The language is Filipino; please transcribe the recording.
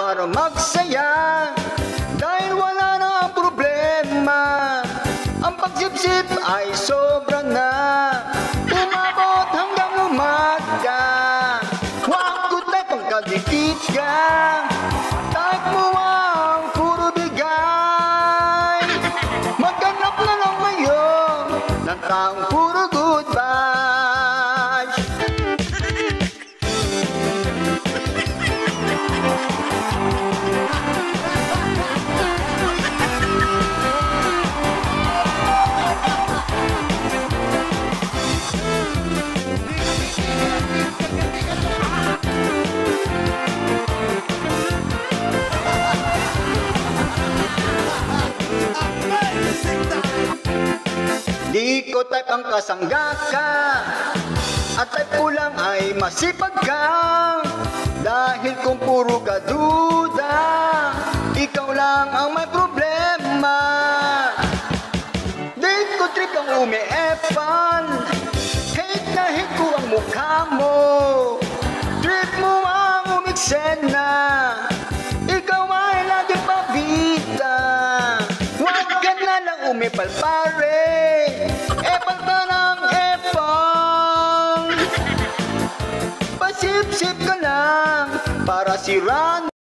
para magsaya, dahil wala na ang problema. Ang pagsipsip ay sobra na, umabot hanggang umaga. Huwag ko tayo pang kadikit ka, type mo ang puro bigay. Maghanap na lang ngayon ng taong puro goodbye. Di ko type ang kasangga ka, at type ko lang ay masipag ka. Dahil kung puro ka duda, ikaw lang ang may problema. Di ko trip ang umi-epal, hate na hate ko ang mukha mo. Trip mo ang umiksena, ikaw ay lagi pabita. Huwag ka na lang umipal pare, epal ka ng epal. Pasip-sip ka lang para sira